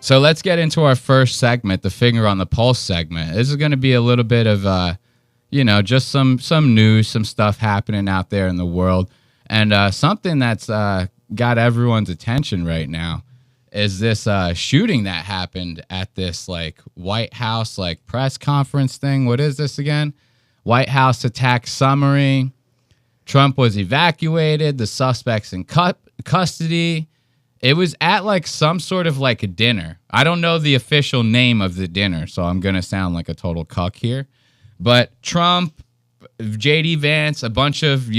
So let's get into our first segment, the Finger on the Pulse segment. This is going to be a little bit of, just some news, some stuff happening out there in the world. And something that's got everyone's attention right now is this shooting that happened at this like White House like press conference thing. What is this again? White House attack summary. Trump was evacuated. The suspects in custody. It was at like some sort of like a dinner. I don't know the official name of the dinner, so I'm going to sound like a total cuck here. But Trump, J.D. Vance, a bunch of,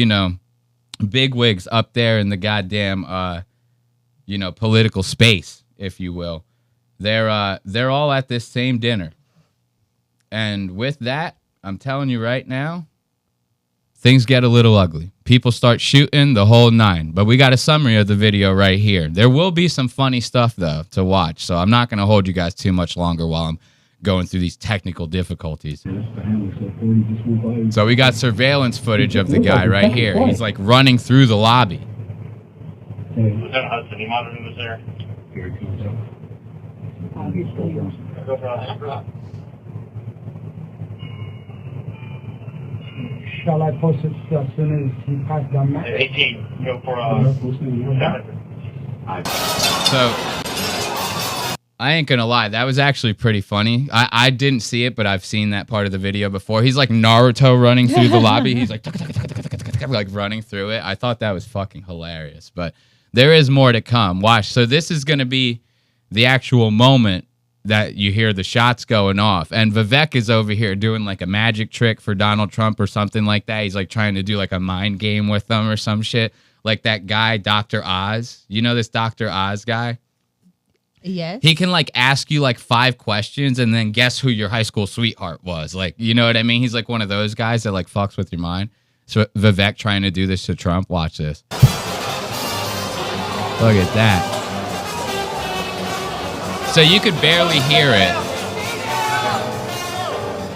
bigwigs up there in the goddamn, political space, if you will. They're all at this same dinner. And with that, I'm telling you right now, things get a little ugly. People start shooting the whole nine. But we got a summary of the video right here. There will be some funny stuff, though, to watch. So I'm not going to hold you guys too much longer while I'm going through these technical difficulties. So we got surveillance footage of the guy right here. He's like running through the lobby. Lieutenant Hudson, you monitoring this there? Here he comes. Shall I post it as soon as he passed down that? 18, go for So, I ain't gonna lie, that was actually pretty funny. I didn't see it, but I've seen that part of the video before. He's like Naruto running through the lobby. He's like running through it. I thought that was fucking hilarious, but there is more to come. Watch. So this is gonna be the actual moment that you hear the shots going off. And Vivek is over here doing like a magic trick for Donald Trump or something like that. He's like trying to do like a mind game with them or some shit. Like that guy, Dr. Oz. You know this Dr. Oz guy? Yes. He can like ask you like 5 questions and then guess who your high school sweetheart was. Like, you know what I mean? He's like one of those guys that like fucks with your mind. So Vivek trying to do this to Trump. Watch this. Look at that. So you could barely hear it.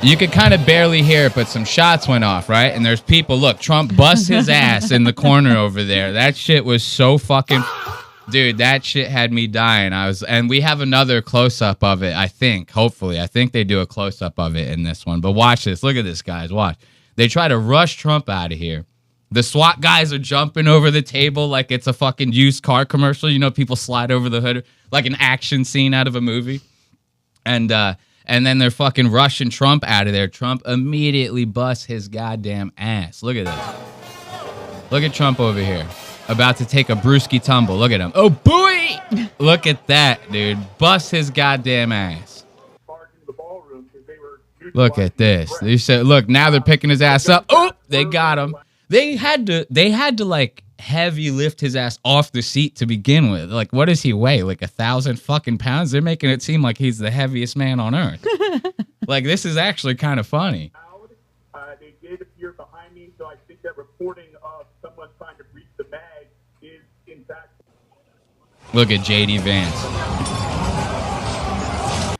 You could kind of barely hear it, but some shots went off, right? And there's people. Look, Trump busts his ass in the corner over there. That shit was so fucking... Dude, that shit had me dying. And we have another close-up of it, I think. Hopefully. I think they do a close-up of it in this one. But watch this. Look at this, guys. Watch. They try to rush Trump out of here. The SWAT guys are jumping over the table like it's a fucking used car commercial. You know, people slide over the hood like an action scene out of a movie. And then they're fucking rushing Trump out of there. Trump immediately busts his goddamn ass. Look at this. Look at Trump over here. About to take a brewski tumble. Look at him. Oh, boy! Look at that, dude. Bust his goddamn ass. Look at this. They said, look, now they're picking his ass up. Oh, they got him. They had to like heavy lift his ass off the seat to begin with. Like, what does he weigh? Like 1,000 fucking pounds? They're making it seem like he's the heaviest man on earth. Like, this is actually kind of funny. They did appear behind me, so I think that reporting of someone trying to breach the bag is, in fact... Look at J.D. Vance.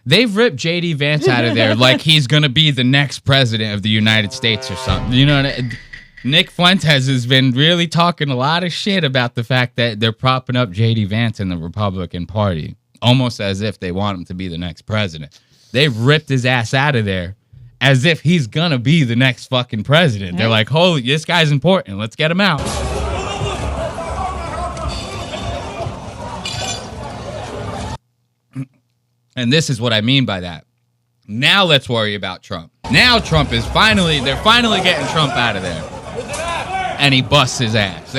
They've ripped J.D. Vance out of there like he's going to be the next president of the United States or something. You know what I mean? Nick Fuentes has been really talking a lot of shit about the fact that they're propping up J.D. Vance in the Republican Party, almost as if they want him to be the next president. They've ripped his ass out of there as if he's going to be the next fucking president. They're like, holy, this guy's important. Let's get him out. And this is what I mean by that. Now let's worry about Trump. Now Trump is they're finally getting Trump out of there. And he busts his ass.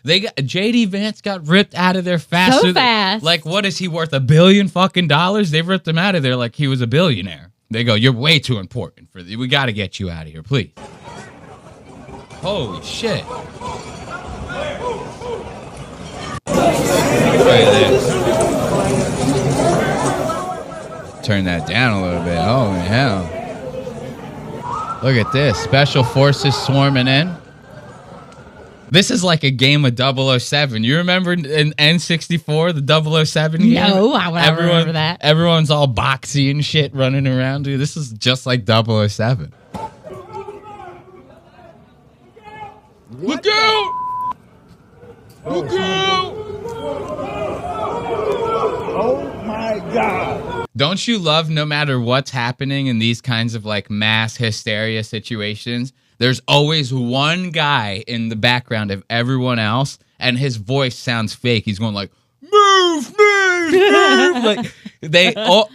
They got J.D. Vance got ripped out of there faster. So fast. Like, what is he worth? $1 billion fucking dollars? They ripped him out of there like he was a billionaire. They go, you're way too important for this. We got to get you out of here, please. Holy shit. Look at this. Turn that down a little bit. Holy hell. Look at this. Special forces swarming in. This is like a game of 007. You remember in N64, the 007 game? No, I would remember that. Everyone's all boxy and shit running around, dude. This is just like 007. Look out! Look out! Oh my my God. Don't you love no matter what's happening in these kinds of like mass hysteria situations, there's always one guy in the background of everyone else and his voice sounds fake. He's going like, move, move, move. Like they all,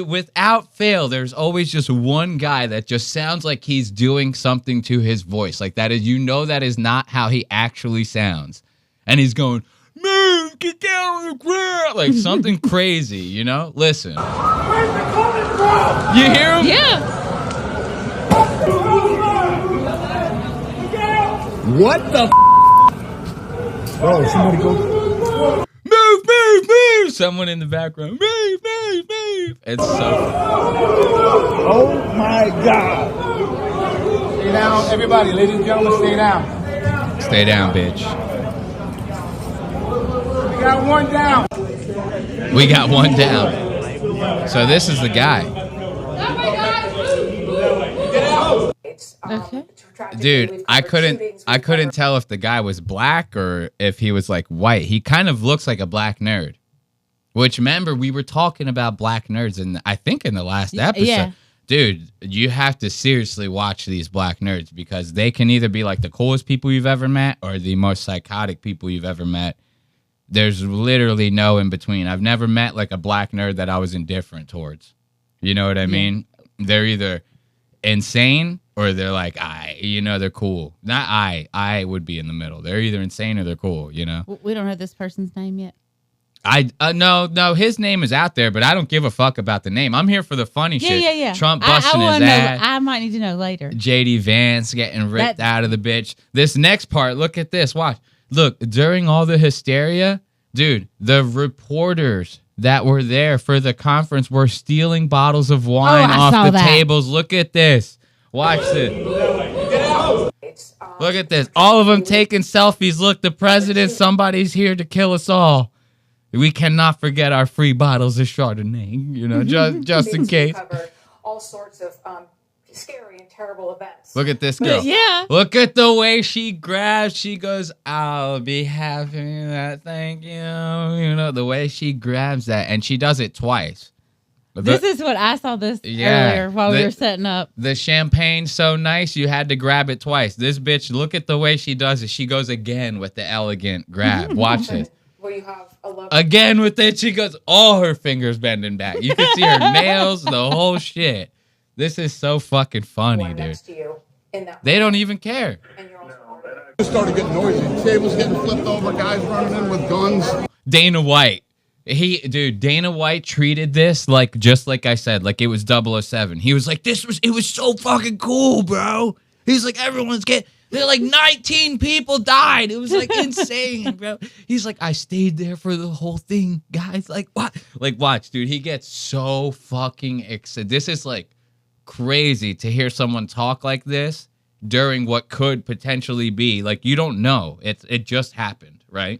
without fail, there's always just one guy that just sounds like he's doing something to his voice. Like that is, that is not how he actually sounds. And he's going, move, get down on the ground. Like something crazy, you know? Listen. Where's it coming from? You hear him? Yeah. What the Bro, somebody go. Move, move, move. Someone in the background. Move, move, move. It's so. Oh my God. Stay down, everybody, ladies and gentlemen, stay down. Stay down, bitch. We got one down. We got one down. So this is the guy. Okay. Dude, I couldn't tell if the guy was black or if he was like white. He kind of looks like a black nerd. Which, remember, we were talking about black nerds I think in the last episode. Yeah. Dude, you have to seriously watch these black nerds because they can either be like the coolest people you've ever met or the most psychotic people you've ever met. There's literally no in between. I've never met like a black nerd that I was indifferent towards. You know what I mean? They're either insane or they're like, they're cool. Not I would be in the middle. They're either insane or they're cool, you know? We don't have this person's name yet. No, his name is out there, but I don't give a fuck about the name. I'm here for the funny shit. Yeah. Trump busting I his ass. I might need to know later. JD Vance getting ripped out of the bitch. This next part, look at this. Watch. Look, during all the hysteria, dude, the reporters that were there for the conference were stealing bottles of wine off the tables. Look at this. Watch this. Look at this. All of them taking selfies. Look, the president, somebody's here to kill us all. We cannot forget our free bottles of Chardonnay, you know, just in case. All sorts of scary and terrible events. Look at this girl. Yeah. Look at the way she grabs. She goes, I'll be having that, thank you. You know, the way she grabs that. And she does it twice. This is what I saw earlier while we were setting up. The champagne's so nice, you had to grab it twice. This bitch, look at the way she does it. She goes again with the elegant grab. Watch this. Where you have again with it, she goes, all her fingers bending back. You can see her nails, the whole shit. This is so fucking funny, dude. They don't even care. It started getting noisy. Tables getting flipped over, guys running in with guns. Dana White. Dana White treated this just like I said, like it was 007. He was like, it was so fucking cool, bro. He's like, they're like 19 people died. It was like insane, bro. He's like, I stayed there for the whole thing, guys. Like, what? Like, watch, dude. He gets so fucking excited. This is like crazy to hear someone talk like this during what could potentially be, like, you don't know. It just happened, right?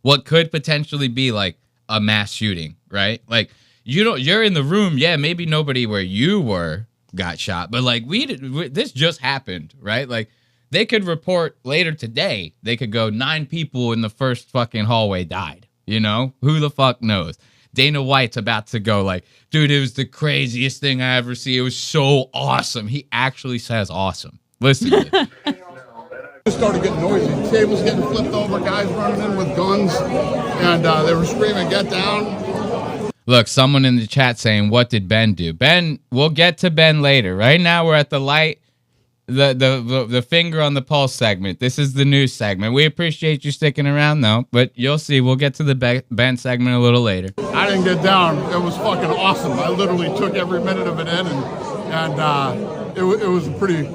What could potentially be like a mass shooting, right? Like, you're in the room. Yeah, maybe nobody where you were got shot, but like this just happened, right? Like they could report later today, they could go 9 people in the first fucking hallway died, you know? Who the fuck knows? Dana White's about to go like, dude, it was the craziest thing I ever see. It was so awesome. He actually says awesome. Listen to this. It started getting noisy. Tables getting flipped over, guys running in with guns, and they were screaming, get down. Look, someone in the chat saying, what did Ben do? Ben, we'll get to Ben later. Right now, we're at the light, the finger on the pulse segment. This is the news segment. We appreciate you sticking around, though, but you'll see. We'll get to the Ben segment a little later. I didn't get down. It was fucking awesome. I literally took every minute of it in, and it was pretty...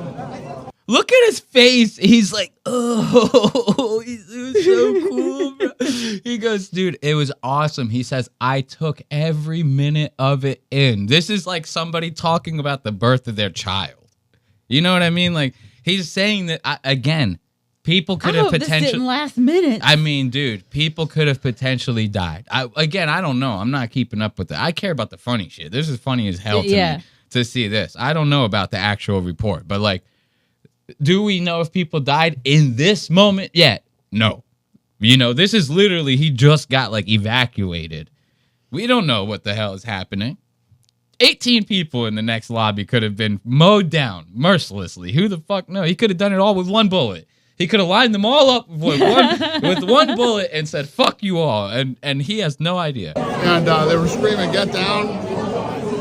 Look at his face. He's like, oh, it was so cool, bro. He goes, dude, it was awesome. He says, I took every minute of it in. This is like somebody talking about the birth of their child. You know what I mean? Like, he's saying that, again, people could have potentially... this didn't last minute. I mean, dude, people could have potentially died. I don't know. I'm not keeping up with it. I care about the funny shit. This is funny as hell to me to see this. I don't know about the actual report, but like, do we know if people died in this moment yet? No. You know, this is literally, he just got like evacuated. We don't know what the hell is happening. 18 people in the next lobby could have been mowed down mercilessly. Who the fuck knows? He could have done it all with one bullet. He could have lined them all up with one bullet and said, fuck you all. And he has no idea. And they were screaming, get down.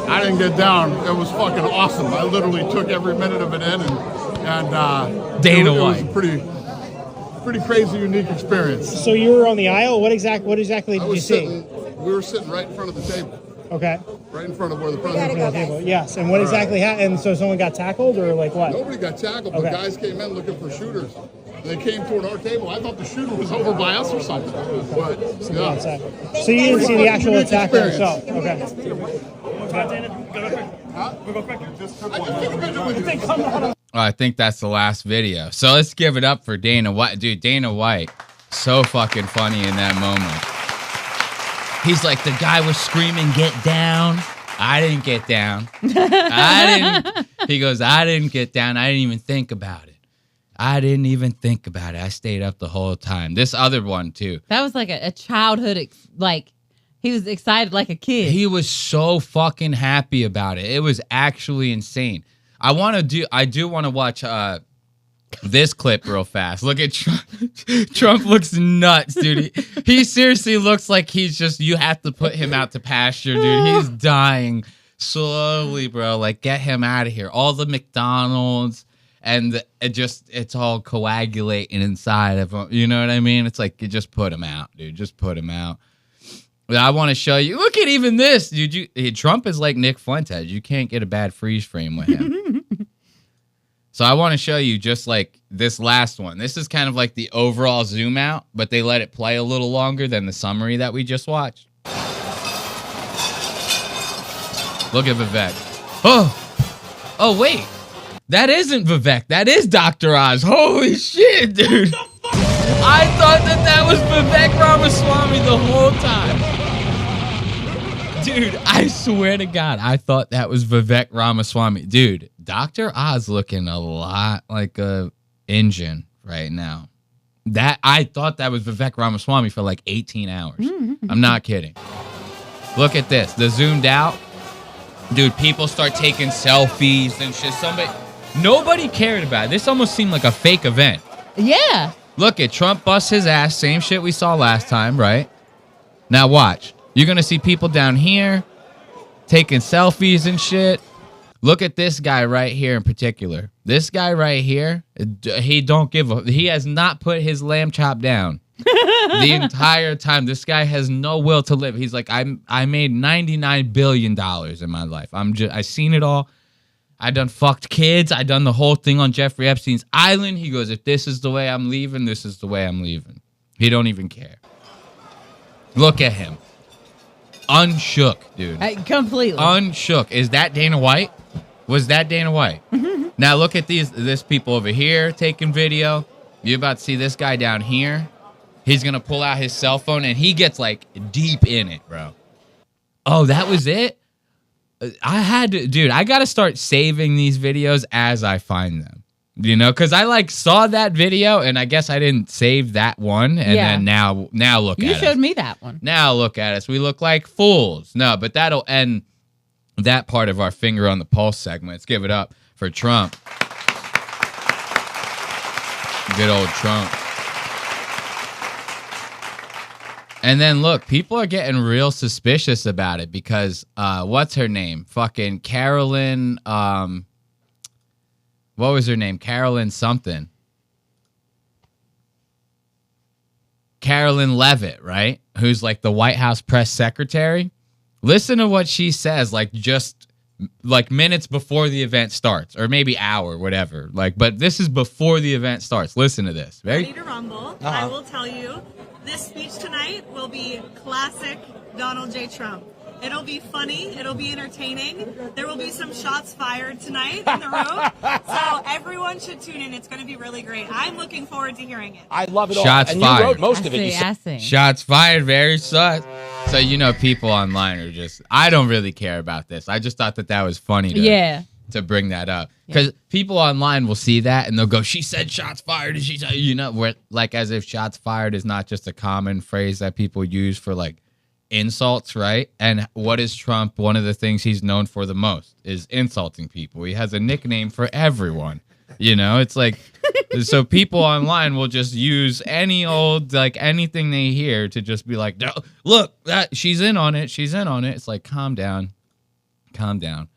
I didn't get down. It was fucking awesome. I literally took every minute of it in. And Dana it White. was a pretty crazy, unique experience. So you were on the aisle? What exactly did you see? We were sitting right in front of the table. Okay. Right in front of where the president was. Yes, and what exactly happened? So someone got tackled or like what? Nobody got tackled, but guys came in looking for shooters. They came toward our table. I thought the shooter was over by us or something. But, yeah. So you didn't see the actual attacker himself? Okay. I think that's the last video. So let's give it up for Dana White. Dude, Dana White, so fucking funny in that moment. He's like, the guy was screaming, get down. I didn't get down. He goes, I didn't get down. I didn't even think about it. I stayed up the whole time. This other one, too. That was like a childhood, he was excited like a kid. He was so fucking happy about it. It was actually insane. I do want to watch this clip real fast. Look at Trump. Trump looks nuts, dude. He seriously looks like you have to put him out to pasture, dude. He's dying slowly, bro. Like, get him out of here. All the McDonald's and it's all coagulating inside of him. You know what I mean? It's like, you just put him out, dude. Just put him out. But I want to show you. Look at even this, dude. Trump is like Nick Fuentes. You can't get a bad freeze frame with him. So I want to show you just like this last one. This is kind of like the overall zoom out, but they let it play a little longer than the summary that we just watched. Look at Vivek. Oh, wait. That isn't Vivek. That is Dr. Oz. Holy shit, dude. I thought that was Vivek Ramaswamy the whole time. Dude, I swear to God, I thought that was Vivek Ramaswamy. Dude, Dr. Oz looking a lot like a engine right now. I thought that was Vivek Ramaswamy for like 18 hours. I'm not kidding. Look at this. The zoomed out. Dude, people start taking selfies and shit. Nobody cared about it. This almost seemed like a fake event. Yeah. Look at Trump bust his ass. Same shit we saw last time, right? Now watch. You're going to see people down here taking selfies and shit. Look at this guy right here in particular. This guy right here, he has not put his lamb chop down the entire time. This guy has no will to live. He's like, I made $99 billion in my life. I seen it all. I done fucked kids. I done the whole thing on Jeffrey Epstein's island. He goes, if this is the way I'm leaving, this is the way I'm leaving. He don't even care. Look at him. Unshook, dude. Completely. Unshook. Is that Dana White? Was that Dana White? Now look at this people over here taking video. You're about to see this guy down here. He's going to pull out his cell phone and he gets like deep in it, bro. Oh, that was it? I got to start saving these videos as I find them. You know, because I saw that video and I guess I didn't save that one. And then now look at us. You showed me that one. Now look at us. We look like fools. No, but that'll end that part of our finger on the pulse segment. Let's give it up for Trump. Good old Trump. And then look, people are getting real suspicious about it because what's her name? Fucking Carolyn. What was her name? Carolyn something. Carolyn Levitt, right? Who's like the White House press secretary. Listen to what she says, just minutes before the event starts, or maybe hour, whatever. But this is before the event starts. Listen to this. Ready to rumble. I will tell you, this speech tonight will be classic Donald J. Trump. It'll be funny. It'll be entertaining. There will be some shots fired tonight in the room. So everyone should tune in. It's going to be really great. I'm looking forward to hearing it. I love it all. Shots and fired. You wrote most of it. I see. Shots fired. Very sus. So, people online are just, I don't really care about this. I just thought that was funny to bring that up. Because people online will see that and they'll go, she said shots fired. And she said, as if shots fired is not just a common phrase that people use for insults, right? And what is Trump? One of the things he's known for the most is insulting people. He has a nickname for everyone. You know, it's like, so people online will just use any old, like anything they hear to just be like, look, that she's in on it. She's in on it. It's like, calm down. Calm down.